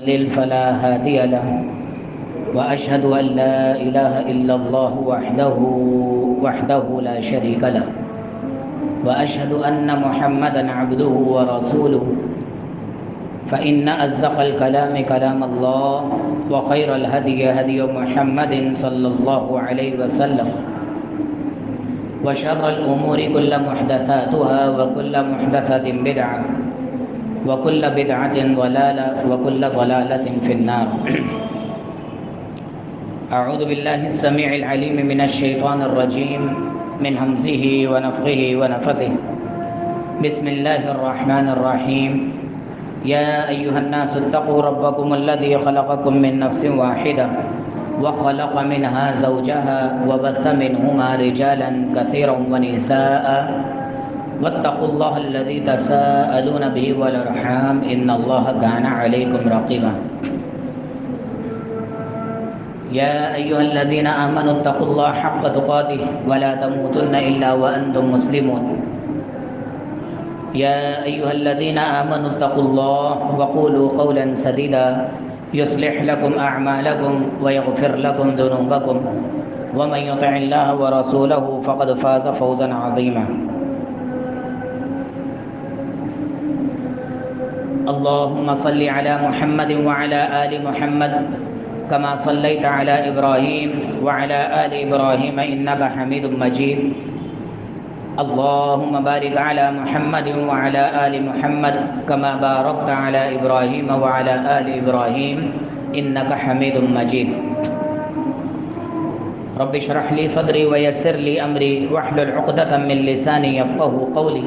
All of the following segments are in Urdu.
يضلل فلا هادي له وأشهد أن لا إله إلا الله وحده لا شريك له وأشهد أن محمدا عبده ورسوله فإن أصدق الكلام كلام الله وخير الهدي هدي محمد صلى الله عليه وسلم وشر الأمور كل محدثاتها وكل محدثة بدعة وكل بدعة ضلالة وكل ضلالة في النار. أعوذ بالله السميع العليم من الشيطان الرجيم من همزه ونفخه ونفثه. بسم الله الرحمن الرحيم. يا أيها الناس اتقوا ربكم الذي خلقكم من نفس واحدة وخلق منها زوجها وبث منهما رجالا كثيرا ونساء واتقوا الله الذي تساءلون به والأرحام إن الله كان عليكم رقيبا. يا أيها الذين آمنوا اتقوا الله حق تقاته ولا تموتن إلا وأنتم مسلمون. يا أيها الذين آمنوا اتقوا الله وقولوا قولا سديدا يصلح لكم أعمالكم ويغفر لكم ذنوبكم ومن يطع الله ورسوله فقد فاز فوزا عظيما. اللهم صل على محمد وعلى آل محمد كما صليت على إبراهيم وعلى آل إبراهيم إنك حميد مجيد. اللهم بارك على محمد وعلى آل محمد كما باركت على إبراهيم وعلى آل إبراهيم إنك حميد مجيد. رب اشرح لي صدري ويسر لي أمري واحلل عقدة من لساني يفقهوا قولي.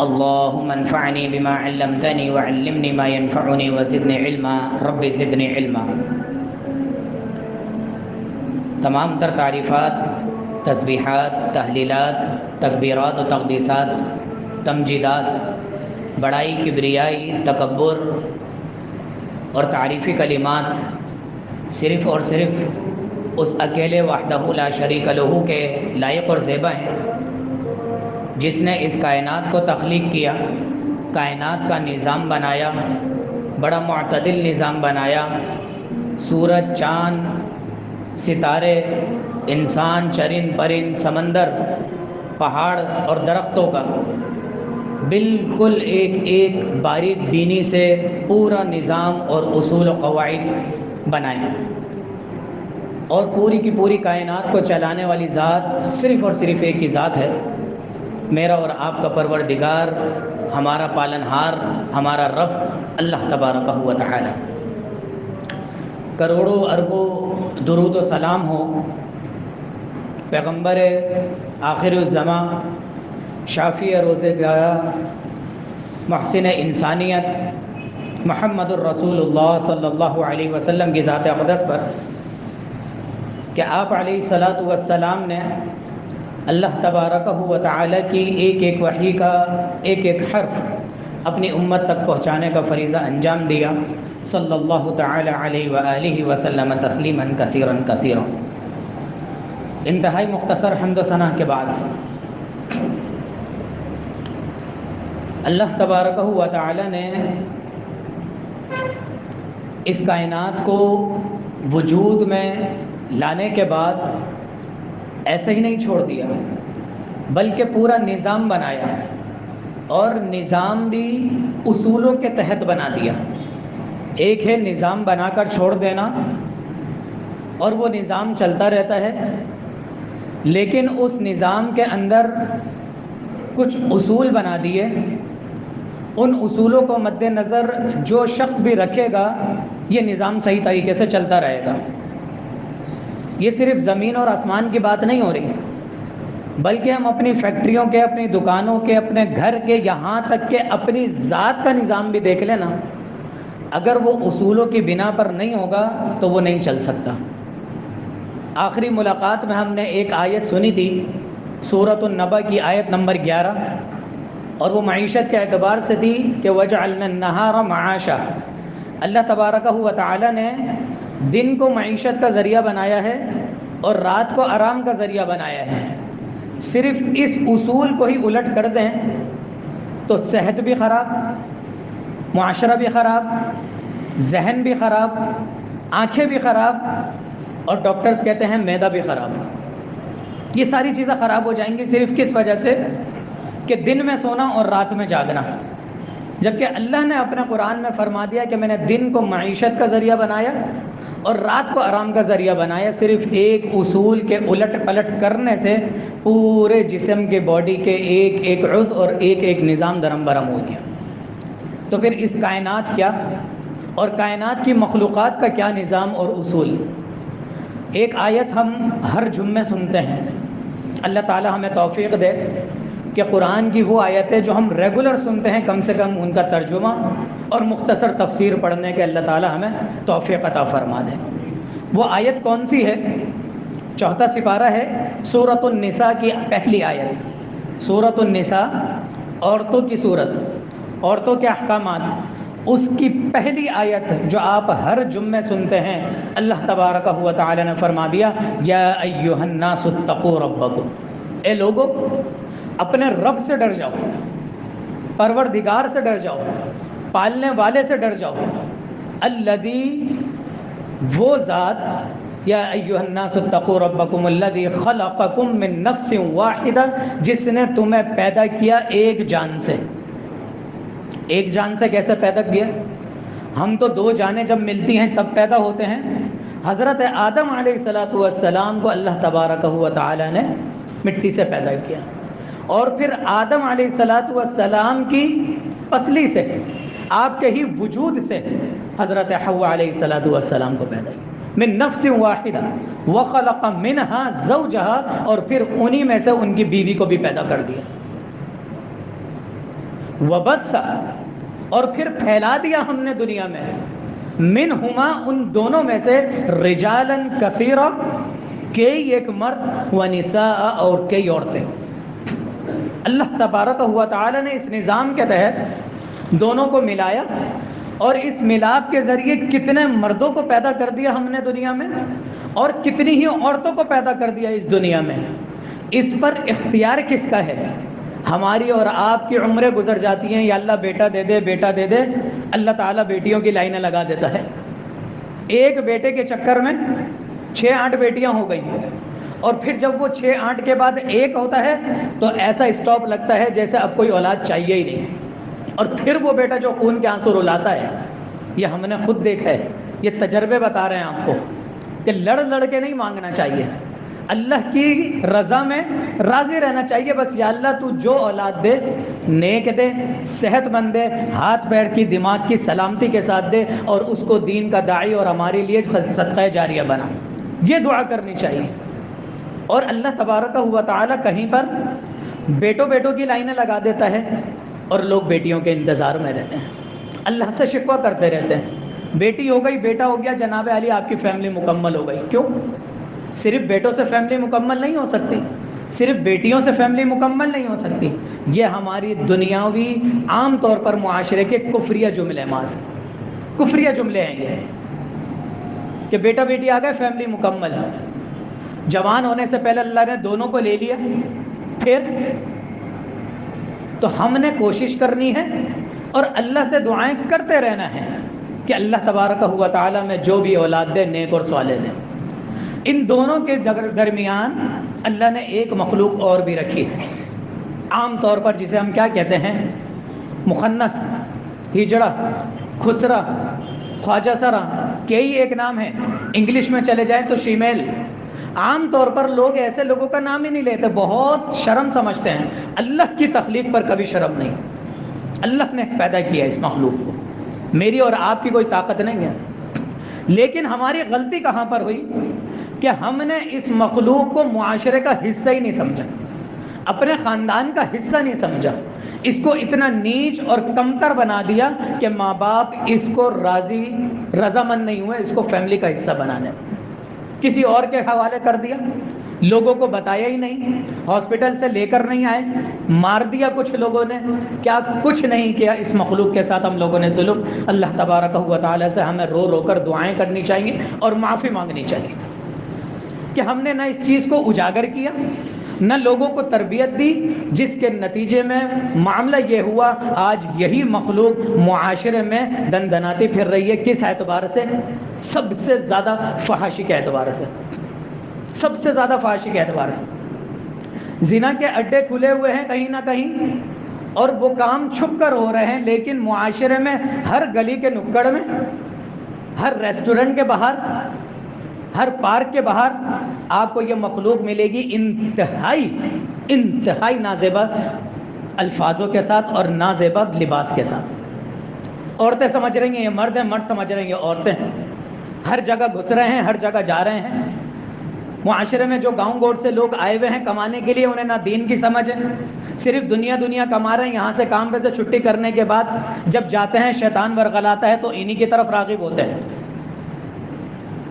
اللهم انفعني بما علمتني وعلمني ما ينفعني وزدني علما رب زدني علما. تمام تر تعریفات، تسبیحات، تحلیلات، تکبیرات و تقدیسات، تمجیدات، بڑائی، کبریائی، تکبر اور تعریفی کلمات صرف اور صرف اس اکیلے وحدہ لا شریک لہ کے لائق اور زیبا ہیں جس نے اس کائنات کو تخلیق کیا، کائنات کا نظام بنایا، بڑا معتدل نظام بنایا، سورج، چاند، ستارے، انسان، چرند پرند، سمندر، پہاڑ اور درختوں کا بالکل ایک ایک باریک بینی سے پورا نظام اور اصول و قواعد بنائے، اور پوری کی پوری کائنات کو چلانے والی ذات صرف اور صرف ایک ہی ذات ہے، میرا اور آپ کا پروردگار، ہمارا پالنہار، ہمارا رب اللہ تبارک و تعالی. کروڑوں اربوں درود و سلام ہو پیغمبر آخر الزماں، شافی روز گایا، محسن انسانیت محمد الرسول اللہ صلی اللہ علیہ وسلم کی ذات اقدس پر کہ آپ علیہ الصلاۃ والسلام نے اللہ تبارکہ و تعالی کی ایک ایک وحی کا ایک ایک حرف اپنی امت تک پہنچانے کا فریضہ انجام دیا، صلی اللہ تعالی علیہ وآلہ وسلم تسلیما کثیرا کثیرا. انتہائی مختصر حمد و ثنا کے بعد اللہ تبارکہ و تعالی نے اس کائنات کو وجود میں لانے کے بعد ایسے ہی نہیں چھوڑ دیا، بلکہ پورا نظام بنایا، اور نظام بھی اصولوں کے تحت بنا دیا. ایک ہے نظام بنا کر چھوڑ دینا اور وہ نظام چلتا رہتا ہے، لیکن اس نظام کے اندر کچھ اصول بنا دیے، ان اصولوں کو مد نظر جو شخص بھی رکھے گا یہ نظام صحیح طریقے سے چلتا رہے گا. یہ صرف زمین اور آسمان کی بات نہیں ہو رہی، بلکہ ہم اپنی فیکٹریوں کے، اپنی دکانوں کے، اپنے گھر کے، یہاں تک کہ اپنی ذات کا نظام بھی دیکھ لینا، اگر وہ اصولوں کی بنا پر نہیں ہوگا تو وہ نہیں چل سکتا. آخری ملاقات میں ہم نے ایک آیت سنی تھی، سورۃ النبأ کی آیت نمبر 11، اور وہ معیشت کے اعتبار سے تھی کہ وَجَعَلْنَا النَّهَارَ مَعَاشًا. اللہ تبارکہ و تعالی نے دن کو معیشت کا ذریعہ بنایا ہے اور رات کو آرام کا ذریعہ بنایا ہے. صرف اس اصول کو ہی الٹ کر دیں تو صحت بھی خراب، معاشرہ بھی خراب، ذہن بھی خراب، آنکھیں بھی خراب، اور ڈاکٹرز کہتے ہیں معدہ بھی خراب۔ یہ ساری چیزیں خراب ہو جائیں گی صرف کس وجہ سے کہ دن میں سونا اور رات میں جاگنا، جبکہ اللہ نے اپنے قرآن میں فرما دیا کہ میں نے دن کو معیشت کا ذریعہ بنایا اور رات کو آرام کا ذریعہ بنایا۔ صرف ایک اصول کے الٹ پلٹ کرنے سے پورے جسم کے باڈی کے ایک ایک عضو اور ایک ایک نظام درم برم ہو گیا۔ تو پھر اس کائنات کیا اور کائنات کی مخلوقات کا کیا نظام اور اصول؟ ایک آیت ہم ہر جمعے سنتے ہیں، اللہ تعالی ہمیں توفیق دے کہ قرآن کی وہ آیتیں جو ہم ریگولر سنتے ہیں کم سے کم ان کا ترجمہ اور مختصر تفسیر پڑھنے کے اللہ تعالی ہمیں توفیق عطا فرما دے۔ وہ آیت کون سی ہے؟ چوتھا سپارہ ہے سورۃ النساء کی پہلی آیت۔ سورۃ النساء عورتوں کی سورت، عورتوں کے احکامات، اس کی پہلی آیت جو آپ ہر جمعے سنتے ہیں، اللہ تبارک و تعالی نے فرما دیا یا ایھا الناس اتقوا ربکم، اے لوگو اپنے رب سے ڈر جاؤ، پروردگار سے ڈر جاؤ، پالنے والے سے ڈر جاؤ، الذی، وہ ذات، یا ایھا الناس اتقوا ربکم الذی خلقکم من نفس واحدہ، جس نے تمہیں پیدا کیا ایک جان سے۔ ایک جان سے کیسے پیدا کیا؟ ہم تو دو جانیں جب ملتی ہیں تب پیدا ہوتے ہیں۔ حضرت آدم علیہ السلام کو اللہ تبارک و تعالی نے مٹی سے پیدا کیا، اور پھر آدم علیہ السلام کی پسلی سے، آپ کے ہی وجود سے حضرت حوا علیہ السلام کو پیدا کیا من نفس واحدہ وخلق منها زوجها، اور پھر انہی میں سے ان کی بیوی کو بھی پیدا کر دیا۔ وبث، اور پھر پھیلا دیا ہم نے دنیا میں، منہما، ان دونوں میں سے، رجالا کثیرا، کئی ایک مرد، ونساء، اور کئی عورتیں۔ اللہ تبارک و تعالی نے اس نظام کے تحت دونوں کو ملایا، اور اس ملاپ کے ذریعے کتنے مردوں کو پیدا کر دیا ہم نے دنیا میں، اور کتنی ہی عورتوں کو پیدا کر دیا اس دنیا میں۔ اس پر اختیار کس کا ہے؟ ہماری اور آپ کی عمریں گزر جاتی ہیں، یا اللہ بیٹا دے دے بیٹا دے دے، اللہ تعالیٰ بیٹیوں کی لائنیں لگا دیتا ہے۔ ایک بیٹے کے چکر میں 6-8 بیٹیاں ہو گئی، اور پھر جب وہ 6-8 کے بعد ایک ہوتا ہے تو ایسا اسٹاپ لگتا ہے جیسے اب کوئی اولاد چاہیے ہی نہیں، اور پھر وہ بیٹا جو خون کے آنسو رلاتا ہے، یہ ہم نے خود دیکھا ہے، یہ تجربے بتا رہے ہیں آپ کو کہ لڑ لڑ کے نہیں مانگنا چاہیے، اللہ کی رضا میں راضی رہنا چاہیے۔ بس یا اللہ تو جو اولاد دے نیک دے، صحت مند دے، ہاتھ پیر کی دماغ کی سلامتی کے ساتھ دے، اور اس کو دین کا داعی اور ہمارے لیے صدقہ جاریہ بنا، یہ دعا کرنی چاہیے۔ اور اللہ تبارک و تعالی کہیں پر بیٹوں کی لائنیں لگا دیتا ہے، اور لوگ بیٹیوں کے انتظار میں رہتے ہیں، اللہ سے شکوہ کرتے رہتے ہیں، بیٹی ہو گئی بیٹا ہو گیا، جناب علی آپ کی فیملی مکمل ہو گئی۔ کیوں؟ صرف بیٹوں سے فیملی مکمل نہیں ہو سکتی، صرف بیٹیوں سے فیملی مکمل نہیں ہو سکتی۔ یہ ہماری دنیاوی عام طور پر معاشرے کے کفریہ جملے کفریہ جملے ہیں یہ، کہ بیٹا بیٹی آ گئے فیملی مکمل۔ جوان ہونے سے پہلے اللہ نے دونوں کو لے لیا، پھر تو ہم نے کوشش کرنی ہے اور اللہ سے دعائیں کرتے رہنا ہے کہ اللہ تبارک و تعالی میں جو بھی اولاد دے نیک اور صالح دے۔ ان دونوں کے درمیان اللہ نے ایک مخلوق اور بھی رکھی ہے، عام طور پر جسے ہم کیا کہتے ہیں؟ مخنث، ہجڑا، خسرا، خواجہ سرا، کئی ایک نام ہے، انگلش میں چلے جائیں تو شیمیل۔ عام طور پر لوگ ایسے لوگوں کا نام ہی نہیں لیتے، بہت شرم سمجھتے ہیں، اللہ کی تخلیق پر کبھی شرم نہیں۔ اللہ نے پیدا کیا اس مخلوق کو، میری اور آپ کی کوئی طاقت نہیں ہے، لیکن ہماری غلطی کہاں پر ہوئی کہ ہم نے اس مخلوق کو معاشرے کا حصہ ہی نہیں سمجھا، اپنے خاندان کا حصہ نہیں سمجھا، اس کو اتنا نیچ اور کمتر بنا دیا کہ ماں باپ اس کو رضامند نہیں ہوئے اس کو فیملی کا حصہ بنانے، کسی اور کے حوالے کر دیا، لوگوں کو بتایا ہی نہیں، ہاسپٹل سے لے کر نہیں آئے، مار دیا کچھ لوگوں نے، کیا کچھ نہیں کیا۔ اس مخلوق کے ساتھ ہم لوگوں نے ظلم۔ اللہ تبارک و تعالی سے ہمیں رو رو کر دعائیں کرنی چاہیے اور معافی مانگنی چاہیے کہ ہم نے نہ اس چیز کو اجاگر کیا، نہ لوگوں کو تربیت دی، جس کے نتیجے میں معاملہ یہ ہوا آج یہی مخلوق معاشرے میں دندناتی پھر رہی ہے۔ کس اعتبار سے؟ سب سے زیادہ فحاشی کے اعتبار سے، سب سے زیادہ فحاشی کے اعتبار سے۔ زنا کے اڈے کھلے ہوئے ہیں کہیں نہ کہیں، اور وہ کام چھپ کر ہو رہے ہیں، لیکن معاشرے میں ہر گلی کے نکڑ میں، ہر ریسٹورنٹ کے باہر، ہر پارک کے باہر آپ کو یہ مخلوق ملے گی انتہائی نازیبا الفاظوں کے ساتھ اور نازیبا لباس کے ساتھ۔ عورتیں سمجھ رہی ہیں یہ مرد ہیں، مرد سمجھ رہے ہیں یہ عورتیں ہیں، ہر جگہ گھس رہے ہیں، ہر جگہ جا رہے ہیں۔ معاشرے میں جو گاؤں گوڑ سے لوگ آئے ہوئے ہیں کمانے کے لیے، انہیں نہ دین کی سمجھ ہے، صرف دنیا کما رہے ہیں۔ یہاں سے کام پہ سے چھٹی کرنے کے بعد جب جاتے ہیں شیطان ورغلاتا ہے تو انہی کی طرف راغب ہوتے ہیں۔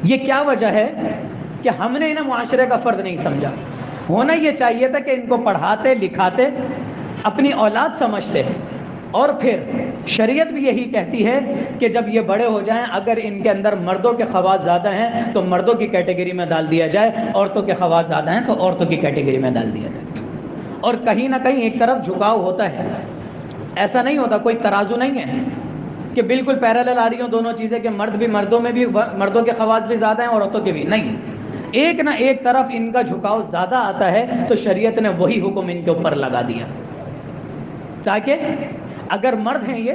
یہ کیا وجہ ہے کہ ہم نے انہیں معاشرے کا فرد نہیں سمجھا؟ ہونا یہ چاہیے تھا کہ ان کو پڑھاتے لکھاتے، اپنی اولاد سمجھتے، اور پھر شریعت بھی یہی کہتی ہے کہ جب یہ بڑے ہو جائیں اگر ان کے اندر مردوں کے خواص زیادہ ہیں تو مردوں کی کیٹیگری میں ڈال دیا جائے، عورتوں کے خواص زیادہ ہیں تو عورتوں کی کیٹیگری میں ڈال دیا جائے۔ اور کہیں نہ کہیں ایک طرف جھکاؤ ہوتا ہے، ایسا نہیں ہوتا، کوئی ترازو نہیں ہے کہ بالکل پیرالل آ رہی ہوں دونوں چیزیں، کہ مرد بھی مردوں میں بھی، مردوں کے خواص بھی زیادہ ہیں عورتوں کے بھی، نہیں، ایک نہ ایک طرف ان کا جھکاؤ زیادہ آتا ہے، تو شریعت نے وہی حکم ان کے اوپر لگا دیا تاکہ اگر مرد ہیں یہ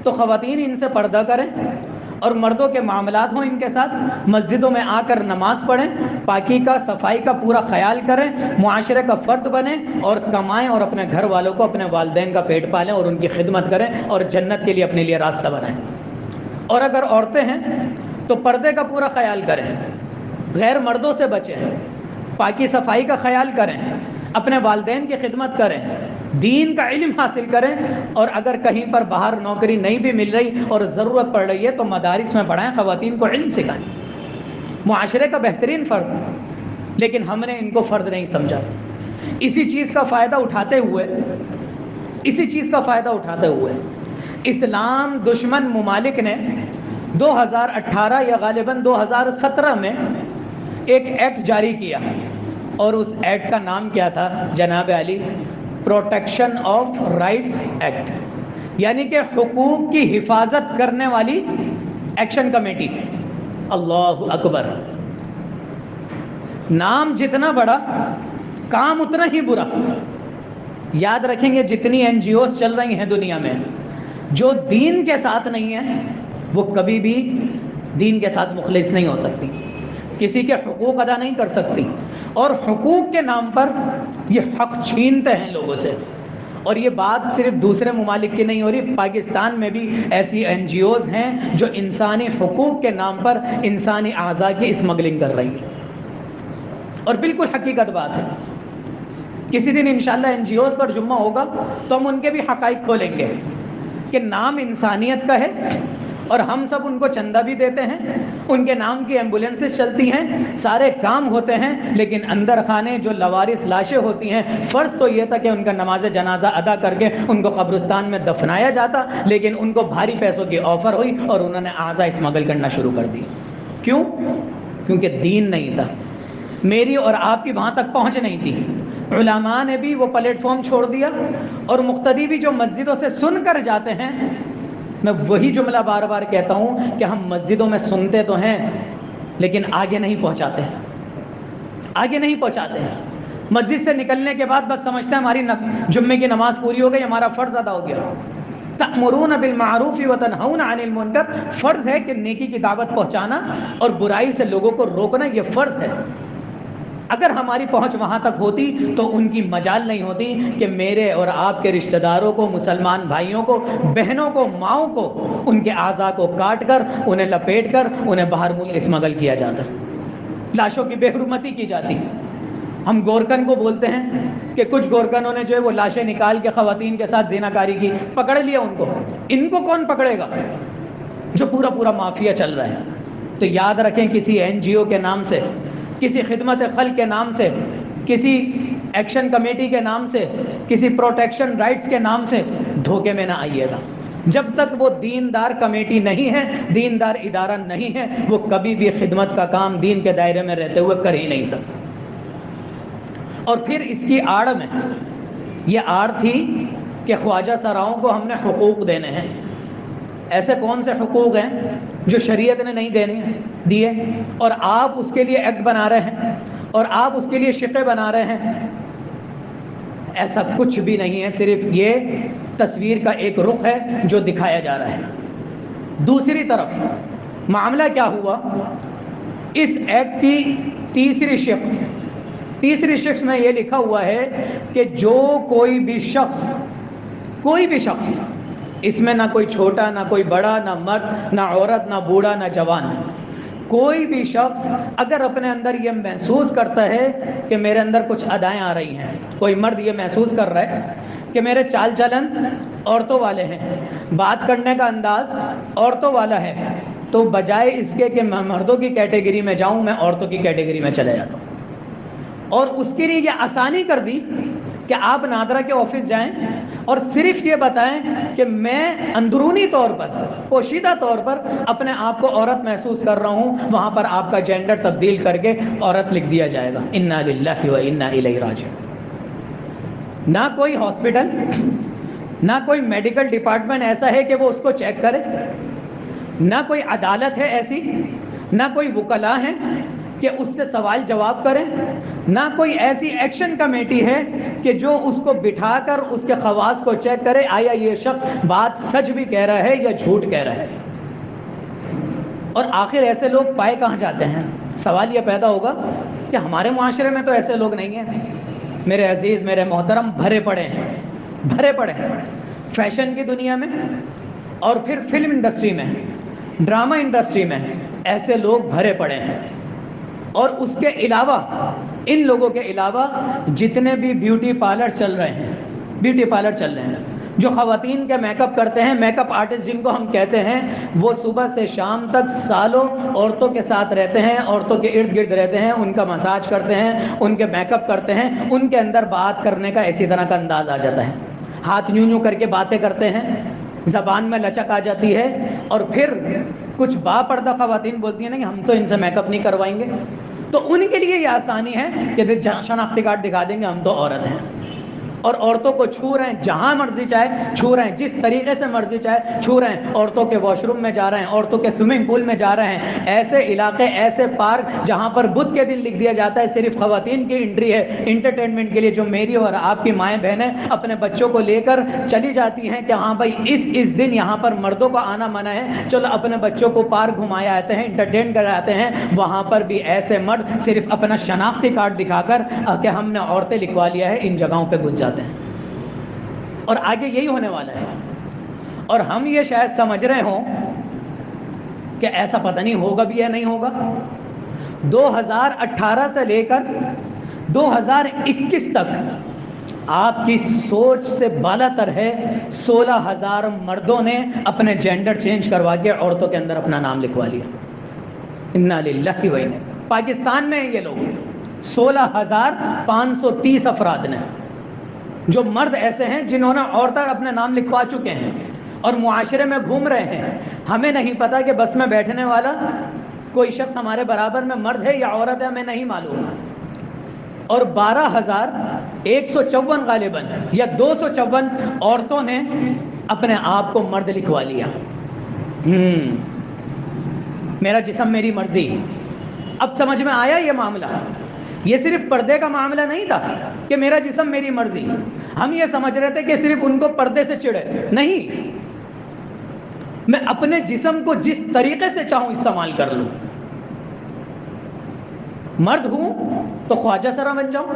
تو خواتین ان سے پردہ کریں، اور مردوں کے معاملات ہوں ان کے ساتھ، مسجدوں میں آ کر نماز پڑھیں، پاکی کا صفائی کا پورا خیال کریں، معاشرے کا فرد بنیں اور کمائیں، اور اپنے گھر والوں کو، اپنے والدین کا پیٹ پالیں اور ان کی خدمت کریں اور جنت کے لیے اپنے لیے راستہ بنائیں۔ اور اگر عورتیں ہیں تو پردے کا پورا خیال کریں، غیر مردوں سے بچیں، پاکی صفائی کا خیال کریں، اپنے والدین کی خدمت کریں، دین کا علم حاصل کریں، اور اگر کہیں پر باہر نوکری نہیں بھی مل رہی اور ضرورت پڑ رہی ہے تو مدارس میں پڑھائیں، خواتین کو علم سکھائیں، معاشرے کا بہترین فرد۔ لیکن ہم نے ان کو فرد نہیں سمجھا۔ اسی چیز کا فائدہ اٹھاتے ہوئے اسلام دشمن ممالک نے 2018 یا غالباً 2017 میں ایک ایکٹ جاری کیا، اور اس ایکٹ کا نام کیا تھا جناب علی؟ پروٹیکشن آف رائٹس ایکٹ، یعنی کہ حقوق کی حفاظت کرنے والی ایکشن کمیٹی۔ اللہ اکبر! نام جتنا بڑا کام اتنا ہی برا۔ یاد رکھیں گے جتنی این جی اوز چل رہی ہیں دنیا میں، جو دین کے ساتھ نہیں ہیں وہ کبھی بھی دین کے ساتھ مخلص نہیں ہو سکتی، کسی کے حقوق ادا نہیں کر سکتی، اور حقوق کے نام پر یہ حق چھینتے ہیں لوگوں سے۔ اور یہ بات صرف دوسرے ممالک کی نہیں ہو رہی، پاکستان میں بھی ایسی این جی اوز ہیں جو انسانی حقوق کے نام پر انسانی اعضاء کی اسمگلنگ کر رہی ہیں، اور بالکل حقیقت بات ہے۔ کسی دن انشاءاللہ این جی اوز پر جمعہ ہوگا تو ہم ان کے بھی حقائق کھولیں گے کہ نام انسانیت کا ہے، اور ہم سب ان کو چندہ بھی دیتے ہیں، ان کے نام کی ایمبولینسز چلتی ہیں، سارے کام ہوتے ہیں، لیکن اندر خانے جو لوارث لاشیں ہوتی ہیں، فرض تو یہ تھا کہ ان کا نماز جنازہ ادا کر کے ان کو قبرستان میں دفنایا جاتا، لیکن ان کو بھاری پیسوں کی آفر ہوئی اور انہوں نے اعضاء اسمگل کرنا شروع کر دی۔ کیوں؟ کیونکہ دین نہیں تھا، میری اور آپ کی وہاں تک پہنچ نہیں تھی۔ علماء نے بھی وہ پلیٹ فارم چھوڑ دیا، اور مقتدی بھی جو مسجدوں سے سن کر جاتے ہیں، میں وہی جملہ بار بار کہتا ہوں کہ ہم مسجدوں میں سنتے تو ہیں لیکن آگے نہیں پہنچاتے ہیں۔ مسجد سے نکلنے کے بعد بس سمجھتے ہیں ہماری جمعے کی نماز پوری ہو گئی، ہمارا فرض ادا ہو گیا۔ تأمرون بالمعروف وتنہون عن المنکر، فرض ہے کہ نیکی کی دعوت پہنچانا اور برائی سے لوگوں کو روکنا، یہ فرض ہے۔ اگر ہماری پہنچ وہاں تک ہوتی تو ان کی مجال نہیں ہوتی کہ میرے اور آپ کے رشتہ داروں کو، مسلمان بھائیوں کو، بہنوں کو، ماؤں کو، ان کے اعضاء کو کاٹ کر، انہیں لپیٹ کر، انہیں باہر ملک اسمگل کیا جاتا، لاشوں کی بے حرمتی کی جاتی۔ ہم گورکن کو بولتے ہیں کہ کچھ گورکنوں نے جو ہے وہ لاشیں نکال کے خواتین کے ساتھ زیناکاری کی، پکڑ لیا ان کو۔ ان کو کون پکڑے گا جو پورا مافیا چل رہا ہے؟ تو یاد رکھیں، کسی این جی او کے نام سے، کسی خدمت خلق کے نام سے، کسی ایکشن کمیٹی کے نام سے، کسی پروٹیکشن رائٹس کے نام سے دھوکے میں نہ آئیے گا۔ جب تک وہ دیندار کمیٹی نہیں ہے، دیندار ادارہ نہیں ہے، وہ کبھی بھی خدمت کا کام دین کے دائرے میں رہتے ہوئے کر ہی نہیں سکتا۔ اور پھر اس کی آڑ میں یہ آڑ تھی کہ خواجہ سراؤں کو ہم نے حقوق دینے ہیں. ایسے کون سے حقوق ہیں جو شریعت نے نہیں دیے اور آپ اس کے لیے ایکٹ بنا رہے ہیں اور آپ اس کے لیے شقیں بنا رہے ہیں؟ ایسا کچھ بھی نہیں ہے، صرف یہ تصویر کا ایک رخ ہے جو دکھایا جا رہا ہے. دوسری طرف معاملہ کیا ہوا، اس ایکٹ کی تیسری شق میں یہ لکھا ہوا ہے کہ جو کوئی بھی شخص اس میں نہ کوئی چھوٹا نہ کوئی بڑا، نہ مرد نہ عورت نہ بوڑھا نہ جوان، کوئی بھی شخص اگر اپنے اندر یہ محسوس کرتا ہے کہ میرے اندر کچھ ادائیں آ رہی ہیں، کوئی مرد یہ محسوس کر رہا ہے کہ میرے چال چلن عورتوں والے ہیں، بات کرنے کا انداز عورتوں والا ہے، تو بجائے اس کے کہ میں مردوں کی کیٹیگری میں جاؤں، میں عورتوں کی کیٹیگری میں چلے جاتا ہوں. اور اس کے لیے یہ آسانی کر دی کہ آپ نادرا کے آفس جائیں اور صرف یہ بتائیں کہ میں اندرونی طور پر، پوشیدہ طور پر اپنے آپ کو عورت محسوس کر رہا ہوں، وہاں پر آپ کا جینڈر تبدیل کر کے عورت لکھ دیا جائے گا. انا للہ و انا الیہ راجعون. نہ کوئی ہاسپٹل، نہ کوئی میڈیکل ڈپارٹمنٹ ایسا ہے کہ وہ اس کو چیک کرے، نہ کوئی عدالت ہے ایسی، نہ کوئی وکلاء ہیں کہ اس سے سوال جواب کریں، نہ کوئی ایسی ایکشن کمیٹی ہے کہ جو اس کو بٹھا کر اس کے خواص کو چیک کرے آیا یہ شخص بات سچ بھی کہہ رہا ہے یا جھوٹ کہہ رہا ہے. اور آخر ایسے لوگ پائے کہاں جاتے ہیں؟ سوال یہ پیدا ہوگا کہ ہمارے معاشرے میں تو ایسے لوگ نہیں ہیں. میرے عزیز، میرے محترم، بھرے پڑے ہیں فیشن کی دنیا میں اور پھر فلم انڈسٹری میں، ڈرامہ انڈسٹری میں ایسے لوگ بھرے پڑے ہیں. اور اس کے علاوہ، ان لوگوں کے علاوہ جتنے بھی بیوٹی پارلر چل رہے ہیں، جو خواتین کے میک اپ کرتے ہیں، میک اپ آرٹسٹ جن کو ہم کہتے ہیں، وہ صبح سے شام تک سالوں عورتوں کے ساتھ رہتے ہیں، عورتوں کے ارد گرد رہتے ہیں، ان کا مساج کرتے ہیں، ان کے میک اپ کرتے ہیں. ان کے اندر بات کرنے کا اسی طرح کا انداز آ جاتا ہے، ہاتھ یوں کر کے باتیں کرتے ہیں، زبان میں لچک آ جاتی ہے. اور پھر کچھ با پردہ خواتین بولتی ہیں نا کہ ہم تو ان سے میک اپ نہیں کروائیں گے، تو ان کے لیے یہ آسانی ہے کہ شناختی کارڈ دکھا دیں گے ہم تو عورت ہیں. اور عورتوں کو چھو رہے ہیں، جہاں مرضی چاہے چھو رہے ہیں، جس طریقے سے مرضی چاہے چھو رہے ہیں. عورتوں کے واش روم میں جا رہے ہیں، عورتوں کے سوئمنگ پول میں جا رہے ہیں. ایسے علاقے، ایسے پارک جہاں پر بدھ کے دن لکھ دیا جاتا ہے صرف خواتین کی انٹری ہے انٹرٹینمنٹ کے لیے، جو میری اور آپ کی مائیں بہنیں اپنے بچوں کو لے کر چلی جاتی ہیں کہ ہاں بھائی اس دن یہاں پر مردوں کو آنا منع ہے، چلو اپنے بچوں کو پارک گھمایا آتے ہیں، انٹرٹین کراتے ہیں. وہاں پر بھی ایسے مرد صرف اپنا شناختی کارڈ دکھا کر کہ ہم نے عورتیں لکھوا لیا ہے، ان جگہوں پہ گھس جاتے ہیں. اور آگے یہی ہونے والا ہے. اور ہم یہ شاید سمجھ رہے ہوں کہ ایسا پتہ نہیں ہوگا بھی یا نہیں ہوگا. 2018 سے لے کر 2021 تک آپ کی سوچ سے بالا تر ہے، 16,000 مردوں نے اپنے جینڈر چینج کروا کے عورتوں کے اندر اپنا نام لکھوا لیا. انا للہ و انا. پاکستان میں یہ لوگ 16,530 افراد نے، جو مرد ایسے ہیں جنہوں نے عورتیں اپنے نام لکھوا چکے ہیں اور معاشرے میں گھوم رہے ہیں. ہمیں نہیں پتا کہ بس میں بیٹھنے والا کوئی شخص ہمارے برابر میں مرد ہے یا عورت ہے، ہمیں نہیں معلوم. اور 12,154 غالباً یا 254 عورتوں نے اپنے آپ کو مرد لکھوا لیا. میرا جسم میری مرضی. اب سمجھ میں آیا یہ معاملہ؟ یہ صرف پردے کا معاملہ نہیں تھا کہ میرا جسم میری مرضی. ہم یہ سمجھ رہے تھے کہ صرف ان کو پردے سے چڑے. نہیں، میں اپنے جسم کو جس طریقے سے چاہوں استعمال کر لوں. مرد ہوں تو خواجہ سرا بن جاؤں،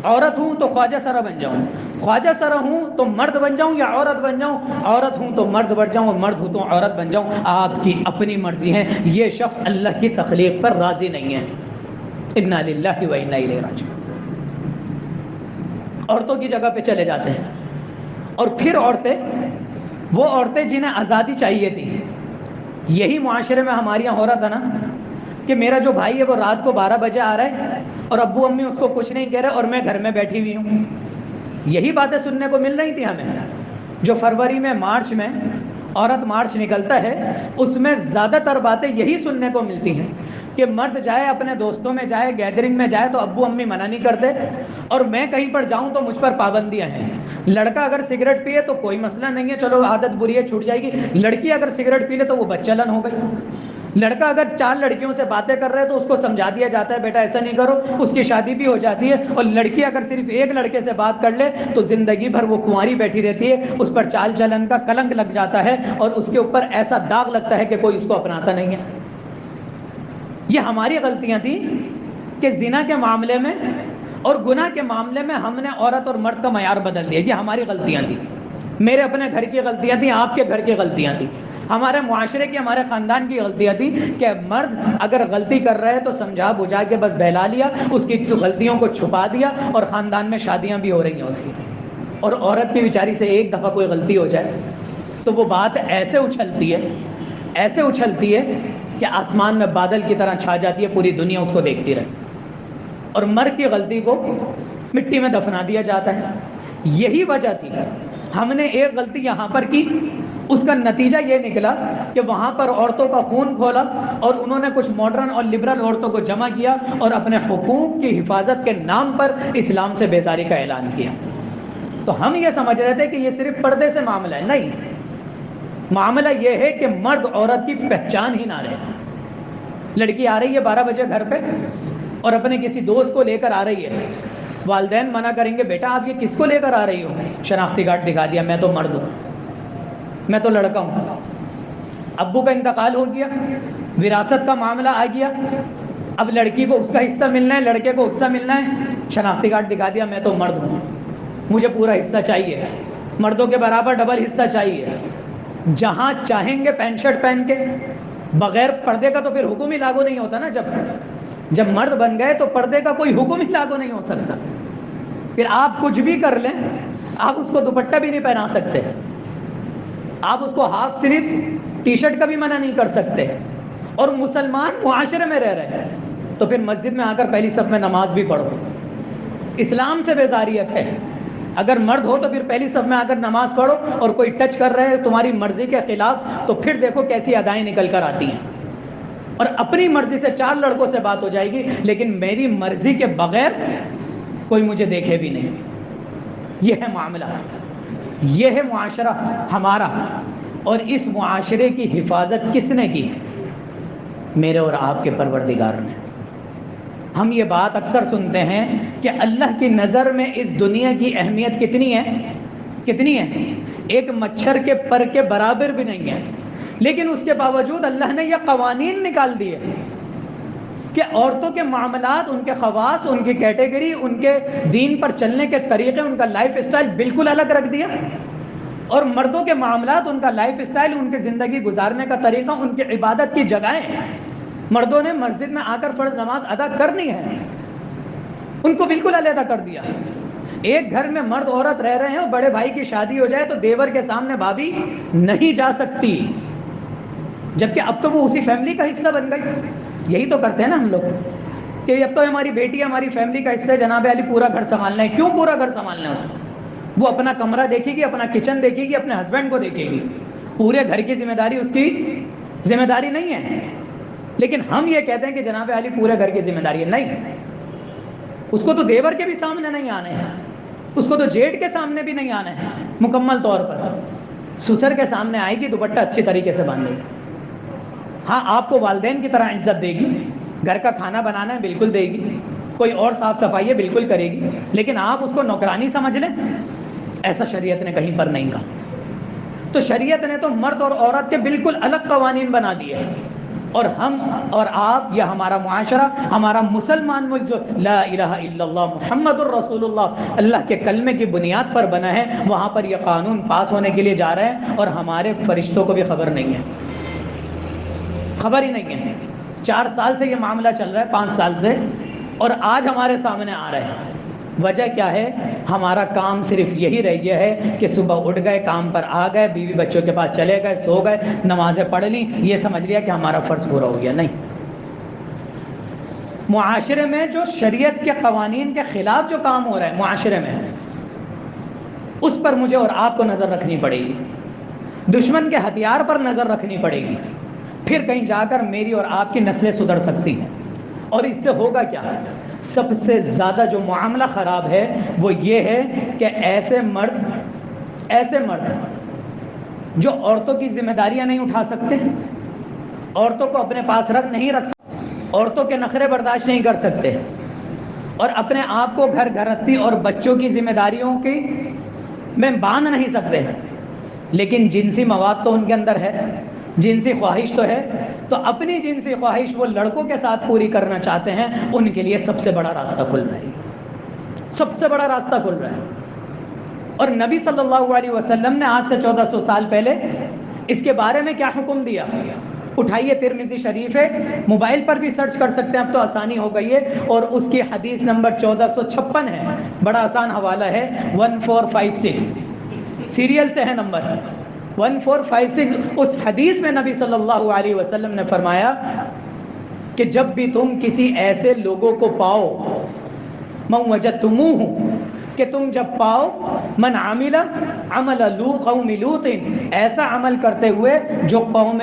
عورت ہوں تو خواجہ سرا بن جاؤں، خواجہ سرا ہوں تو مرد بن جاؤں یا عورت بن جاؤں، عورت ہوں تو مرد بن جاؤں اور مرد ہوں تو عورت بن جاؤں. آپ کی اپنی مرضی ہے. یہ شخص اللہ کی تخلیق پر راضی نہیں ہے. انا للہ و انا الیہ راجعون. عورتوں کی جگہ پہ چلے جاتے ہیں. اور پھر وہ عورتیں جنہیں آزادی چاہیے تھی، یہی معاشرے میں ہمارے یہاں ہو رہا تھا نا کہ میرا جو بھائی ہے وہ رات کو 12 بجے آ رہا ہے اور ابو امی اس کو کچھ نہیں کہہ رہے اور میں گھر میں بیٹھی ہوئی ہوں. یہی باتیں سننے کو مل رہی تھی ہمیں. جو فروری میں، مارچ میں عورت مارچ نکلتا ہے، اس میں زیادہ تر باتیں یہی سننے کو ملتی ہیں کہ مرد جائے اپنے دوستوں میں جائے، گیدرنگ میں جائے تو ابو امی منع نہیں کرتے، اور میں کہیں پر جاؤں تو مجھ پر پابندیاں ہیں. لڑکا اگر سگریٹ پیے تو کوئی مسئلہ نہیں ہے، چلو عادت بری ہے چھوٹ جائے گی. لڑکی اگر سگریٹ پی لے تو وہ بچلن ہو گئی. لڑکا اگر 4 لڑکیوں سے باتیں کر رہے تو اس کو سمجھا دیا جاتا ہے بیٹا ایسا نہیں کرو، اس کی شادی بھی ہو جاتی ہے. اور لڑکی اگر صرف ایک لڑکے سے بات کر لے تو زندگی بھر وہ کنواری بیٹھی رہتی ہے، اس پر چال چلن کا کلنک لگ جاتا ہے اور اس کے اوپر ایسا داغ لگتا ہے کہ کوئی اس کو اپناتا نہیں ہے. یہ ہماری غلطیاں تھیں کہ زنا کے معاملے میں اور گناہ کے معاملے میں ہم نے عورت اور مرد کا معیار بدل دیا. یہ ہماری غلطیاں تھیں، میرے اپنے گھر کی غلطیاں تھیں، آپ کے گھر کی غلطیاں تھیں، ہمارے معاشرے کی، ہمارے خاندان کی غلطیاں تھیں کہ مرد اگر غلطی کر رہے تو سمجھا بجھا کے بس بہلا لیا، اس کی غلطیوں کو چھپا دیا اور خاندان میں شادیاں بھی ہو رہی ہیں اس کی. اور عورت کی بیچاری سے ایک دفعہ کوئی غلطی ہو جائے تو وہ بات ایسے اچھلتی ہے، ایسے اچھلتی ہے کہ آسمان میں بادل کی طرح چھا جاتی ہے، پوری دنیا اس کو دیکھتی رہے. اور مرد کی غلطی کو مٹی میں دفنا دیا جاتا ہے. یہی وجہ تھی ہم نے ایک غلطی یہاں پر کی، اس کا نتیجہ یہ نکلا کہ وہاں پر عورتوں کا خون کھولا اور انہوں نے کچھ ماڈرن اور لبرل عورتوں کو جمع کیا اور اپنے حقوق کی حفاظت کے نام پر اسلام سے بیزاری کا اعلان کیا. تو ہم یہ سمجھ رہے تھے کہ یہ صرف پردے سے معاملہ ہے. نہیں، معاملہ یہ ہے کہ مرد عورت کی پہچان ہی نہ رہے. لڑکی آ رہی ہے 12 بجے گھر پہ اور اپنے کسی دوست کو لے کر آ رہی ہے، والدین منع کریں گے بیٹا آپ یہ کس کو لے کر آ رہی ہو؟ شناختی کارڈ دکھا دیا، میں تو مرد ہوں، میں تو لڑکا ہوں. ابو کا انتقال ہو گیا، وراثت کا معاملہ آ گیا، اب لڑکی کو اس کا حصہ ملنا ہے، لڑکے کو حصہ ملنا ہے. شناختی کارڈ دکھا دیا، میں تو مرد ہوں، مجھے پورا حصہ چاہیے، مردوں کے برابر ڈبل حصہ چاہیے. جہاں چاہیں گے پینٹ شرٹ پہن کے، بغیر پردے کا تو پھر حکم ہی لاگو نہیں ہوتا نا. جب مرد بن گئے تو پردے کا کوئی حکم ہی لاگو نہیں ہو سکتا. پھر آپ کچھ بھی کر لیں، آپ اس کو دوپٹہ بھی نہیں پہنا سکتے، آپ اس کو ہاف سلیوز ٹی شرٹ کا بھی منع نہیں کر سکتے. اور مسلمان معاشرے میں رہ رہے ہیں تو پھر مسجد میں آ کر پہلی صف میں نماز بھی پڑھو. اسلام سے بیزاریت ہے. اگر مرد ہو تو پھر پہلی صف میں آ کر نماز پڑھو، اور کوئی ٹچ کر رہے ہے تمہاری مرضی کے خلاف تو پھر دیکھو کیسی ادائیں نکل کر آتی ہیں. اور اپنی مرضی سے 4 لڑکوں سے بات ہو جائے گی لیکن میری مرضی کے بغیر کوئی مجھے دیکھے بھی نہیں. یہ ہے معاملہ، یہ ہے معاشرہ ہمارا. اور اس معاشرے کی حفاظت کس نے کی؟ میرے اور آپ کے پروردگار نے. ہم یہ بات اکثر سنتے ہیں کہ اللہ کی نظر میں اس دنیا کی اہمیت کتنی ہے، کتنی ہے؟ ایک مچھر کے پر کے برابر بھی نہیں ہے. لیکن اس کے باوجود اللہ نے یہ قوانین نکال دیے کہ عورتوں کے معاملات، ان کے خواص، ان کی کیٹیگری، ان کے دین پر چلنے کے طریقے، ان کا لائف اسٹائل بالکل الگ رکھ دیا. اور مردوں کے معاملات، ان کا لائف اسٹائل، ان کی زندگی گزارنے کا طریقہ، ان کی عبادت کی جگہیں، مردوں نے مسجد میں آ کر فرض نماز ادا کرنی ہے، ان کو بالکل علیحدہ کر دیا. ایک گھر میں مرد عورت رہ رہے ہیں اور بڑے بھائی کی شادی ہو جائے تو دیور کے سامنے بھابھی نہیں جا سکتی، جبکہ اب تو وہ اسی فیملی کا حصہ بن گئی. یہی تو کرتے ہیں نا ہم لوگ کہ اب تو ہماری بیٹی ہماری فیملی کا حصہ ہے، جناب علی پورا گھر سنبھالنا ہے. کیوں پورا گھر سنبھالنا ہے اس کو؟ وہ اپنا کمرہ دیکھے گی، اپنا کچن دیکھے گی، اپنے ہسبینڈ کو دیکھے گی. پورے گھر کی ذمہ داری اس کی ذمہ داری نہیں ہے. لیکن ہم یہ کہتے ہیں کہ جناب علی پورے گھر کی ذمہ داری ہے. نہیں، اس کو تو دیور کے بھی سامنے نہیں آنے ہیں، اس کو تو جیٹ کے سامنے بھی نہیں آنا ہے. مکمل طور پر سسر کے سامنے آئے گی، دوپٹہ اچھی طریقے سے باندھے گی. ہاں آپ کو والدین کی طرح عزت دے گی، گھر کا کھانا بنانا ہے بالکل دے گی، کوئی اور صاف صفائی ہے بالکل کرے گی. لیکن آپ اس کو نوکرانی سمجھ لیں، ایسا شریعت نے کہیں پر نہیں کہا. تو شریعت نے تو مرد اور عورت کے بالکل الگ قوانین بنا دیے. اور ہم اور آپ، یا ہمارا معاشرہ، ہمارا مسلمان ملک جو لا الہ الا اللہ محمد الرسول اللہ اللہ کے کلمے کی بنیاد پر بنا ہے، وہاں پر یہ قانون پاس ہونے کے لیے جا رہے ہیں اور ہمارے فرشتوں کو بھی خبر نہیں ہے، خبر ہی نہیں ہے. 4 سال سے یہ معاملہ چل رہا ہے، 5 سال سے، اور آج ہمارے سامنے آ رہے ہیں. وجہ کیا ہے؟ ہمارا کام صرف یہی رہ گیا ہے کہ صبح اٹھ گئے، کام پر آ گئے، بیوی بچوں کے پاس چلے گئے، سو گئے، نمازیں پڑھ لیں، یہ سمجھ لیا کہ ہمارا فرض پورا ہو گیا. نہیں، معاشرے میں جو شریعت کے قوانین کے خلاف جو کام ہو رہا ہے معاشرے میں، اس پر مجھے اور آپ کو نظر رکھنی پڑے گی. دشمن کے ہتھیار پر نظر رکھنی پڑے گی. پھر کہیں جا کر میری اور آپ کی نسلیں سدھر سکتی ہیں. اور اس سے ہوگا کیا؟ سب سے زیادہ جو معاملہ خراب ہے وہ یہ ہے کہ ایسے مرد جو عورتوں کی ذمہ داریاں نہیں اٹھا سکتے، عورتوں کو اپنے پاس نہیں رکھ سکتے، عورتوں کے نخرے برداشت نہیں کر سکتے، اور اپنے آپ کو گھر گھرستی اور بچوں کی ذمہ داریوں کی میں باندھ نہیں سکتے، لیکن جنسی مواد تو ان کے اندر ہے، جنسی خواہش تو ہے، تو اپنی جنسی خواہش وہ لڑکوں کے ساتھ پوری کرنا چاہتے ہیں، ان کے لیے سب سے بڑا راستہ کھل رہا ہے، سب سے بڑا راستہ کھل رہا ہے۔ اور نبی صلی اللہ علیہ وسلم نے آج سے 1400 سال پہلے اس کے بارے میں کیا حکم دیا؟ اٹھائیے، ترمذی شریف ہے، موبائل پر بھی سرچ کر سکتے ہیں، اب تو آسانی ہو گئی ہے، اور اس کی حدیث نمبر 1456 ہے، بڑا آسان حوالہ ہے، 1456 سیریل سے ہے نمبر 1456۔ اس حدیث میں نبی صلی اللہ علیہ وسلم نے فرمایا کہ جب بھی تم کسی ایسے لوگوں کو پاؤ، من وجدتموہ، کہ تم جب پاؤ، من عمل عمل قوم لوط، ایسا عمل کرتے ہوئے جو قوم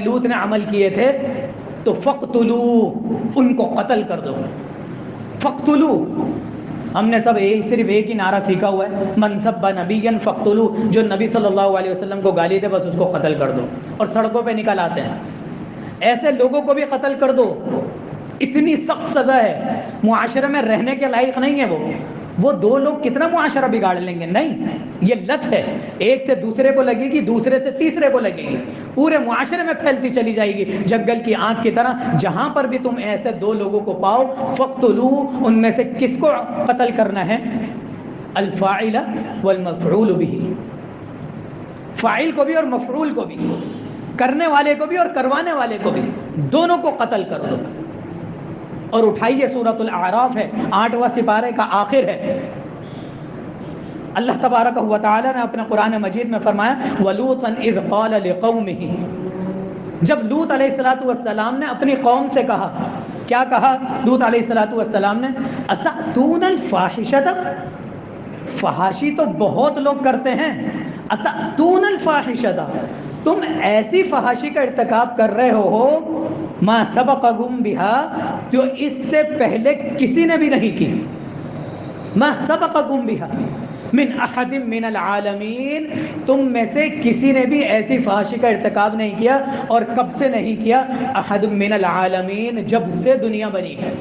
لوط نے عمل کیے تھے، تو فقتلوا، ان کو قتل کر دو۔ فقتلوا، ہم نے سب صرف ایک ہی نعرہ سیکھا ہوا ہے، من سب نبیا فقتلوا، جو نبی صلی اللہ علیہ وسلم کو گالی دے بس اس کو قتل کر دو، اور سڑکوں پہ نکل آتے ہیں، ایسے لوگوں کو بھی قتل کر دو، اتنی سخت سزا ہے، معاشرے میں رہنے کے لائق نہیں ہے وہ دو لوگ کتنا معاشرہ بگاڑ لیں گے، نہیں، یہ لت ہے، ایک سے دوسرے کو لگے گی، دوسرے سے تیسرے کو لگے گی، پورے معاشرے میں پھیلتی چلی جائے گی جنگل کی آنکھ کی طرح۔ جہاں پر بھی تم ایسے دو لوگوں کو پاؤ، فقتلوا، ان میں سے کس کو قتل کرنا ہے؟ الفاعل والمفعول به، فاعل کو بھی اور مفعول کو بھی، کرنے والے کو بھی اور کروانے والے کو بھی، دونوں کو قتل کر دو۔ اور اٹھائیے، سورۃ الاعراف ہے، 8واں سپارے کا آخر ہے، اللہ تبارک و تعالی نے اپنے قرآن مجید میں فرمایا وَلُوطًا إِذْ قَالَ لِقَوْمِهِ، جب لوط علیہ السلام نے اپنی قوم سے کہا، کیا کہا لوط علیہ السلام نے؟ أَتَأْتُونَ الْفَاحِشَةَ، فحاشی تو بہت لوگ کرتے ہیں، أَتَأْتُونَ الْفَاحِشَةَ، تم ایسی فحاشی کا ارتکاب کر رہے ہو، ما سبقکم بها، جو اس سے پہلے کسی نے بھی نہیں کی، ما سبقکم بها من احد من العالمین، تم میں سے کسی نے بھی ایسی فحاشی کا ارتکاب نہیں کیا، اور کب سے نہیں کیا؟ احد من العالمین، جب سے دنیا بنی ہے،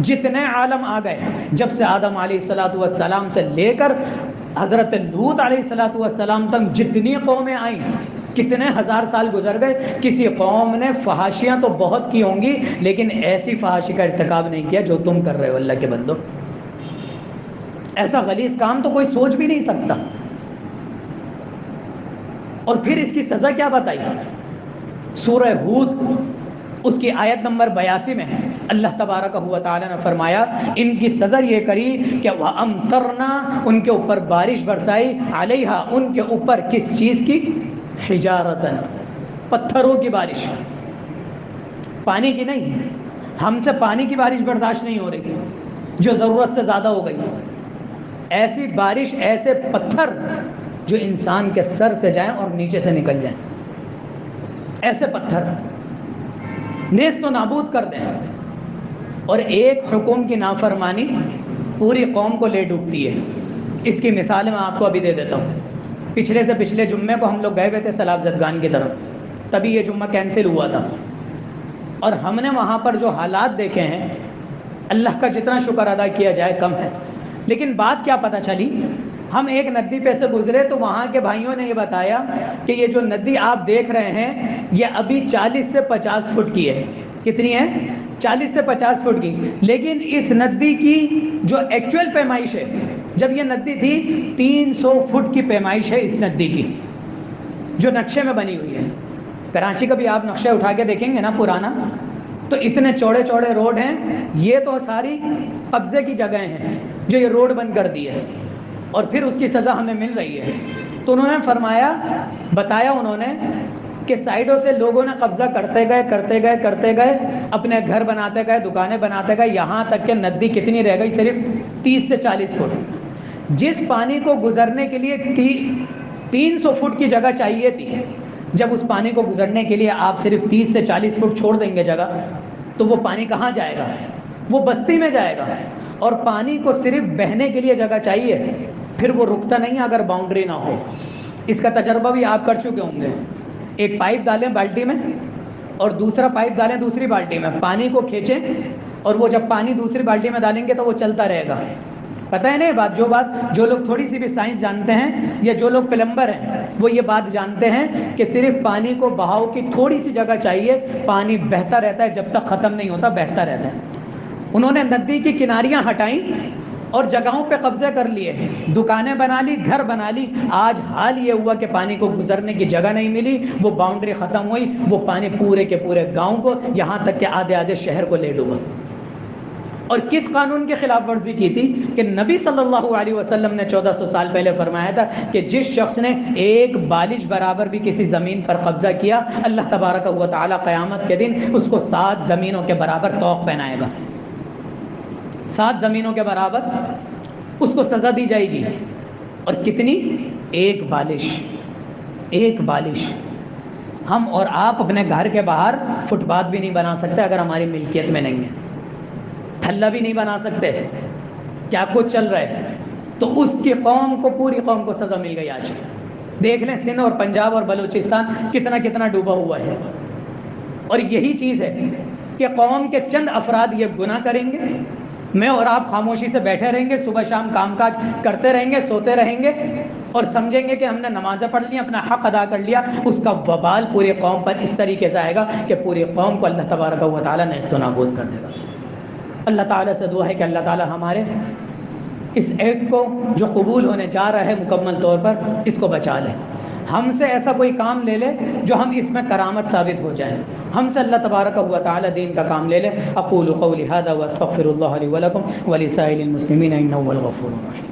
جتنے عالم آ گئے، جب سے آدم علیہ السلام سے لے کر حضرت لوط علیہ السلام تک جتنی قومیں آئیں، کتنے ہزار سال گزر گئے، کسی قوم نے فحاشیاں تو بہت کی ہوں گی، لیکن ایسی فحاشی کا ارتکاب نہیں کیا جو تم کر رہے ہو اللہ کے بندو۔ ایسا غلیظ کام تو کوئی سوچ بھی نہیں سکتا۔ اور پھر اس کی سزا کیا بتائی؟ سورہ ہود اس کی آیت نمبر 82 میں اللہ تبارک و تعالی نے فرمایا ان کی سزا یہ کری کہ وَأَمْطَرْنَا، ان کے اوپر بارش برسائی، علیہا، ان کے اوپر کس چیز کی؟ حجارتن، پتھروں کی بارش، پانی کی نہیں، ہم سے پانی کی بارش برداشت نہیں ہو رہی جو ضرورت سے زیادہ ہو گئی، ایسی بارش، ایسے پتھر جو انسان کے سر سے جائیں اور نیچے سے نکل جائیں، ایسے پتھر نیست و نابود کر دیں۔ اور ایک حکم کی نافرمانی پوری قوم کو لے ڈوبتی ہے۔ اس کی مثال میں آپ کو ابھی دے دیتا ہوں۔ پچھلے سے پچھلے جمعے کو ہم لوگ گئے ہوئے تھے سلاب زدگان کی طرف، تبھی یہ جمعہ کینسل ہوا تھا، اور ہم نے وہاں پر جو حالات دیکھے ہیں، اللہ کا جتنا شکر ادا کیا جائے کم ہے۔ لیکن بات کیا پتہ چلی، ہم ایک ندی پہ سے گزرے تو وہاں کے بھائیوں نے یہ بتایا کہ یہ جو ندی آپ دیکھ رہے ہیں یہ ابھی 40 سے 50 فٹ کی ہے۔ کتنی ہے؟ 40 سے 50 فٹ کی۔ لیکن اس ندی کی جو ایکچوئل پیمائش ہے، جب یہ ندی تھی 300 فٹ کی پیمائش ہے اس ندی کی، جو نقشے میں بنی ہوئی ہے۔ کراچی کا بھی آپ نقشہ اٹھا کے دیکھیں گے نا پرانا، تو اتنے چوڑے چوڑے روڈ ہیں، یہ تو ساری قبضے کی جگہیں ہیں جو یہ روڈ بند کر دی ہے، اور پھر اس کی سزا ہمیں مل رہی ہے۔ تو انہوں نے فرمایا، بتایا انہوں نے کہ سائیڈوں سے لوگوں نے قبضہ کرتے گئے، اپنے گھر بناتے گئے، دکانیں بناتے گئے، یہاں تک کہ ندی کتنی رہ گئی؟ صرف 30 سے 40 فٹ۔ جس پانی کو گزرنے کے لیے 300 فٹ کی جگہ چاہیے تھی، جب اس پانی کو گزرنے کے لیے آپ صرف 30 سے 40 فٹ چھوڑ دیں گے جگہ، تو وہ پانی کہاں جائے گا؟ وہ بستی میں جائے گا اور پانی کو صرف بہنے کے لیے جگہ چاہیے، پھر وہ رکتا نہیں اگر باؤنڈری نہ ہو۔ اس کا تجربہ بھی آپ کر چکے ہوں گے۔ ایک پائپ ڈالیں بالٹی میں اور دوسرا پائپ ڈالیں دوسری بالٹی میں، پانی کو کھینچیں اور وہ جب پانی دوسری بالٹی میں ڈالیں گے تو وہ چلتا رہے گا۔ پتہ ہے نہیں بات، جو لوگ تھوڑی سی بھی سائنس جانتے ہیں یا جو لوگ پلمبر ہیں وہ یہ بات جانتے ہیں کہ صرف پانی کو بہاؤ کی تھوڑی سی جگہ چاہیے، پانی بہتا رہتا ہے جب تک ختم نہیں ہوتا، بہتا رہتا ہے۔ انہوں نے ندی کی کناریاں ہٹائیں اور جگہوں پہ قبضے کر لیے، دکانیں بنا لی، گھر بنا لی۔ آج حال یہ ہوا کہ پانی کو گزرنے کی جگہ نہیں ملی، وہ باؤنڈری ختم ہوئی، وہ پانی پورے کے پورے گاؤں کو، یہاں تک کہ آدھے آدھے شہر کو لے ڈوبا۔ اور کس قانون کی خلاف ورزی کی تھی کہ نبی صلی اللہ علیہ وسلم نے 1400 سال پہلے فرمایا تھا کہ جس شخص نے ایک بالش برابر بھی کسی زمین پر قبضہ کیا، اللہ تبارک و تعالی قیامت کے دن اس کو 7 زمینوں کے برابر طوق پہنائے گا۔ 7 زمینوں کے برابر اس کو سزا دی جائے گی۔ اور کتنی؟ ایک بالش، ایک بالش۔ ہم اور آپ اپنے گھر کے باہر فٹ پاتھ بھی نہیں بنا سکتے اگر ہماری ملکیت میں نہیں ہے، تھلا بھی نہیں بنا سکتے، کیا کچھ چل رہا ہے۔ تو اس کی قوم کو، پوری قوم کو سزا مل گئی۔ آج دیکھ لیں سندھ اور پنجاب اور بلوچستان کتنا کتنا ڈوبا ہوا ہے۔ اور یہی چیز ہے کہ قوم کے چند افراد یہ گناہ کریں گے، میں اور آپ خاموشی سے بیٹھے رہیں گے، صبح شام کام کاج کرتے رہیں گے، سوتے رہیں گے اور سمجھیں گے کہ ہم نے نمازیں پڑھ لی، اپنا حق ادا کر لیا۔ اس کا وبال پوری قوم پر اس طریقے سے آئے گا کہ پوری قوم کو اللہ تبارک و تعالیٰ نیست و نابود کر دے گا۔ اللہ تعالیٰ سے دعا ہے کہ اللہ تعالیٰ ہمارے اس ایکٹ کو جو قبول ہونے جا رہا ہے مکمل طور پر اس کو بچا لے، ہم سے ایسا کوئی کام لے لے جو ہم اس میں کرامت ثابت ہو جائیں، ہم سے اللہ تبارک و تعالیٰ دین کا کام لے لے۔ اقول قولی ھذا واستغفر اللہ لی ولکم ولسائر المسلمین انہ هو الغفور الرحیم۔